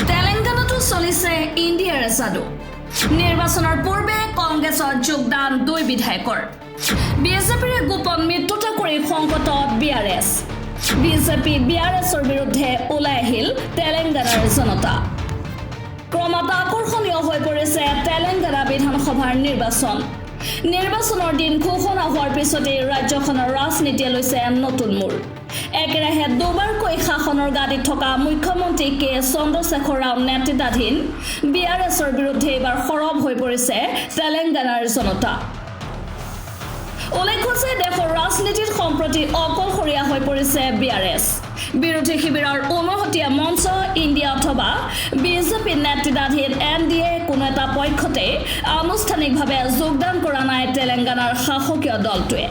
তেলেংগানাতো চলিছে ইণ্ডিয়াৰ যাদু নিৰ্বাচনৰ পূৰ্বে কংগ্ৰেছৰ যোগদান 2 বিধায়কৰ বিজেপিৰ গোপন মিত্ৰতা কৰি সংকটত বিআৰএছ বিজেপি বিআৰএছৰ বিৰুদ্ধে ওলাই আহিল তেলেংগানাৰ জনতা ক্ৰমাৎ আকৰ্ষণীয় হৈ পৰিছে তেলেংগানা বিধানসভাৰ নিৰ্বাচনৰ দিন ঘোষণা হোৱাৰ পিছতে ৰাজ্যখনৰ ৰাজনীতিয়ে লৈছে নতুন মূৰ একেৰাহে দুবাৰকৈ শাসনৰ গাদীত থকা মুখ্যমন্ত্ৰী কে চন্দ্ৰশেখৰ ৰাও নেতৃত্বাধীন বিআৰএছৰ বিৰুদ্ধে এবাৰ সৰব হৈ পৰিছে তেলেংগানাৰ জনতা উল্লেখ্য যে দেশৰ ৰাজনীতিত সম্প্ৰতি অকলশৰীয়া হৈ পৰিছে বিআৰএছ বিৰোধী শিবিৰৰ উমহতীয়া মঞ্চ ইণ্ডিয়া অথবা বিজেপি নেতৃত্বাধীন এনডিএ কোনো এটা পক্ষতে আনুষ্ঠানিকভাৱে যোগদান কৰা নাই তেলেংগানাৰ শাসকীয় দলটোৱে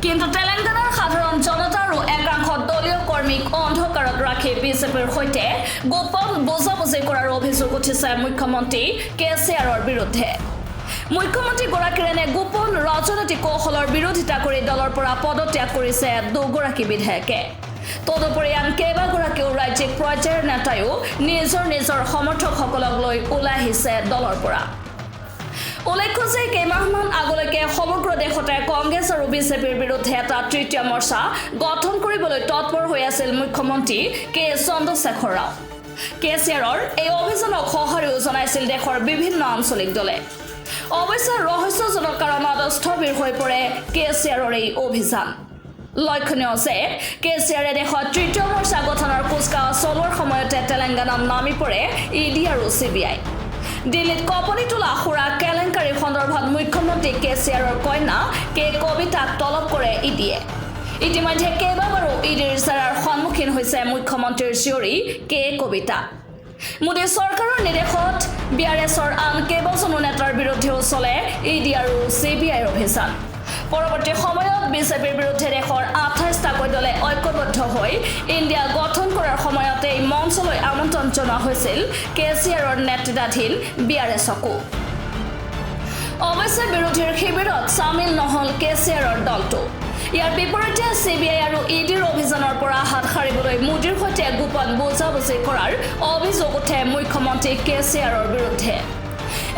কিন্তু তেলেংগানাৰ সাধাৰণ জনতা আৰু একাংশ দলীয় কৰ্মীক অন্ধকাৰত ৰাখি বিজেপিৰ সৈতে গোপন বুজাবুজি কৰাৰ অভিযোগ উঠিছে মুখ্যমন্ত্ৰী কেচিআৰৰ বিৰুদ্ধে মুখ্যমন্ত্ৰীগৰাকীৰ এনে গোপন ৰাজনৈতিক কৌশলৰ বিৰোধিতা কৰি দলৰ পৰা পদত্যাগ কৰিছে দুগৰাকী বিধায়কে তদুপৰি আন কেইবাগৰাকীও ৰাজ্যিক পৰ্যায়ৰ নেতায়ো নিজৰ সমৰ্থকসকলক লৈ ওলাই আহিছে দলৰ পৰা উল্লেখ্য যে কেইমাহমান আগলৈকে সমগ্ৰ দেশতে কংগ্ৰেছ আৰু বিজেপিৰ বিৰুদ্ধে এটা তৃতীয় মৰ্চা গঠন কৰিবলৈ তৎপৰ হৈ আছিল মুখ্যমন্ত্ৰী কে চন্দ্ৰশেখৰ ৰাও কেচিআৰৰ এই অভিযানক সঁহাৰিও জনাইছিল দেশৰ বিভিন্ন আঞ্চলিক দলে অৱশ্যে ৰহস্যজনক কাৰণত স্থবিৰ হৈ পৰে কেচিআৰৰ এই অভিযান লক্ষণীয় যে কেচিআৰে দেশত তৃতীয় মৰ্চা গঠনৰ কুচকাৱাজ চলোৱাৰ সময়তে তেলেংগানাত নামি পৰে ইডি আৰু চিবিআই দিল্লীত কপনি তোলা সুৰা কেলেংকাৰী সন্দৰ্ভত মুখ্যমন্ত্ৰী কেচিআৰৰ কন্যা কে কবিতাক তলব কৰে ইডিয়ে ইতিমধ্যে কেইবাবাৰো ইডিৰ জেৰাৰ সন্মুখীন হৈছে মুখ্যমন্ত্ৰীৰ জীয়ৰী কে কবিতা মোদী চৰকাৰৰ নিৰ্দেশত বিআৰএছৰ আন কেইবাজনো নেতাৰ বিৰুদ্ধেও চলে ইডি আৰু চিবিআইৰ অভিযান পৰৱৰ্তী সময়ত বিজেপিৰ বিৰুদ্ধে দেশৰ 28টা দলে ঐক্যবদ্ধ হৈ ইণ্ডিয়া গঠন কৰাৰ সময়তে মঞ্চলৈ আমন্ত্ৰণ জনোৱা হৈছিল কেচিআৰৰ নেতৃত্বাধীন বিআৰএছকো অৱশ্যে বিৰোধীৰ শিবিৰত চামিল নহল কেচিআৰৰ দলটো ইয়াৰ বিপৰীতে চিবিআই আৰু ইডিৰ অভিযানৰ পৰা হাত সাৰিবলৈ মোদীৰ সৈতে গোপন বুজাবুজি কৰাৰ অভিযোগ উঠে মুখ্যমন্ত্ৰী কেচিআৰৰ বিৰুদ্ধে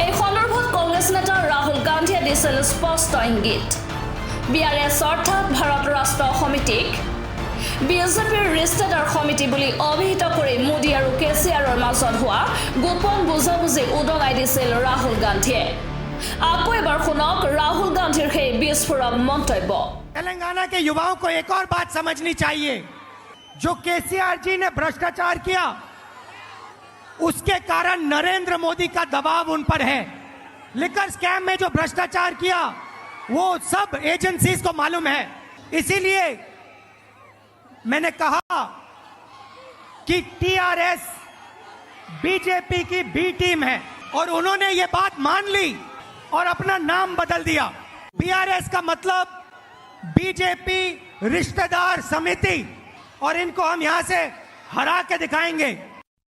এই সন্দৰ্ভত কংগ্ৰেছ নেতা ৰাহুল গান্ধীয়ে দিছিল স্পষ্ট ইংগিত বিআৰএছ অৰ্থাৎ ভাৰত ৰাষ্ট্ৰ সমিতিক বিজেপিৰ ৰিষ্টেদাৰ সমিতি বুলি অভিহিত কৰি মোদী আৰু কেচিআৰৰ মাজত হোৱা গোপন বুজাবুজি উদঙাই দিছিল ৰাহুল গান্ধীয়ে আকৌ এবাৰ শুনক राहुल गांधी के विस्फोरक मंतव्य तेलंगाना के युवाओं को एक और बात समझनी चाहिए जो केसीआर जी ने भ्रष्टाचार किया उसके कारण नरेंद्र मोदी का दबाव उन पर है लिकर स्कैम में जो भ्रष्टाचार किया वो सब एजेंसीज को मालूम है इसीलिए मैंने कहा कि टीआरएस बीजेपी की बी टीम है और उन्होंने ये बात मान ली और अपना नाम बदल दिया बीआरएस का मतलब बीजेपी रिश्तेदार समिति और इनको हम यहां से हरा के दिखाएंगे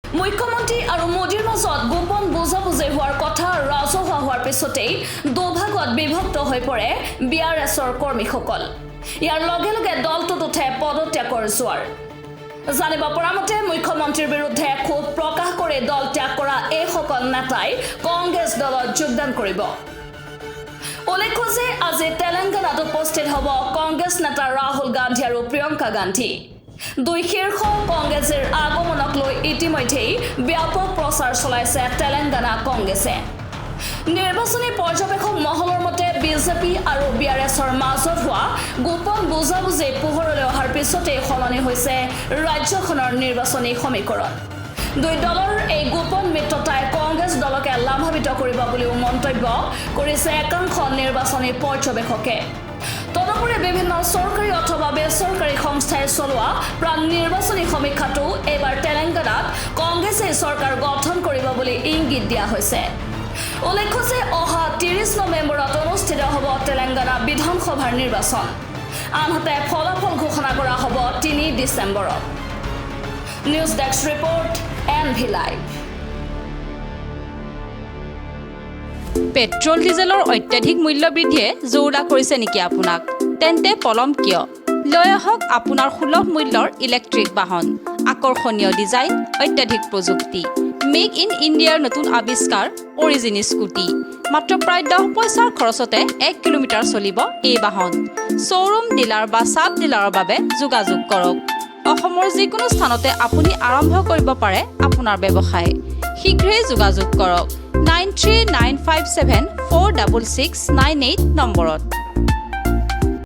মুখ্যমন্ত্ৰী আৰু মোদীৰ মাজত গোপন বুজাবুজি হোৱাৰ কথা ৰাজহুৱা হোৱাৰ পিছতেই দুভাগত বিভক্ত হৈ পৰে বিআৰএছৰ কৰ্মীসকল ইয়াৰ লগে লগে দলটোত উঠে পদত্যাগৰ জোৱাৰ জানিব পৰা মতে মুখ্যমন্ত্ৰীৰ বিৰুদ্ধে ক্ষোভ প্ৰকাশ কৰি দল ত্যাগ কৰা এইসকল নেতাই কংগ্ৰেছ দলত যোগদান কৰিব উল্লেখ্য যে আজি তেলেংগানাত উপস্থিত হ'ব কংগ্ৰেছ নেতা ৰাহুল গান্ধী আৰু প্ৰিয়ংকা গান্ধী দুই শীৰ্ষ কংগ্ৰেছৰ আগমনক লৈ ইতিমধ্যেই ব্যাপক প্ৰচাৰ চলাইছে তেলেংগানা কংগ্ৰেছে নিৰ্বাচনী পৰ্যবেক্ষক মহলৰ মতে বিজেপি আৰু বিআৰএছৰ মাজত হোৱা গোপন বুজাবুজি পোহৰলৈ অহাৰ পিছতেই সলনি হৈছে ৰাজ্যখনৰ নিৰ্বাচনী সমীকৰণ দুই দলৰ এই গোপন মিত্ৰতাই কংগ্ৰেছ দলকে লাভান্বিত কৰিব বুলিও মন্তব্য কৰিছে একাংশ নিৰ্বাচনী পৰ্যবেক্ষকে তদুপৰি বিভিন্ন চৰকাৰী অথবা বেচৰকাৰী সংস্থাই চলোৱা প্ৰাক নিৰ্বাচনী সমীক্ষাটো এইবাৰ তেলেংগানাত কংগ্ৰেছে চৰকাৰ গঠন কৰিব বুলি ইংগিত দিয়া হৈছে উল্লেখ্য যে অহা 30 নৱেম্বৰত অনুষ্ঠিত হ'ব তেলেংগানা বিধানসভাৰ নিৰ্বাচন আনহাতে ফলাফল ঘোষণা কৰা হ'ব 3 ডিচেম্বৰত news desk report NV live petrol ডিজেলৰ অত্যাধিক মূল্য বৃদ্ধিয়ে জোৰা কৰিছে নেকি আপোনাক তেন্তে পলম কিয় লৈ আহক আপোনাৰ সুলভ মূল্যৰ ইলেক্ট্ৰিক বাহন আকৰ্ষণীয় ডিজাইন অত্যাধিক প্ৰযুক্তি মেক ইন ইণ্ডিয়াৰ নতুন আৱিষ্কাৰ অৰিজিন স্কুটি। মাত্ৰ প্ৰায় 10 পইচাৰ খৰচতে 1 কিলোমিটাৰ চলিব এই বাহন। শ্ব'ৰুম ডিলাৰ বা চাব ডিলাৰৰ বাবে যোগাযোগ কৰক। অসমৰ যিকোনো স্থানতে আপুনি আৰম্ভ কৰিব পাৰে আপোনাৰ ব্যৱসায়। শীঘ্ৰেই যোগাযোগ কৰক 9395746698 নম্বৰত।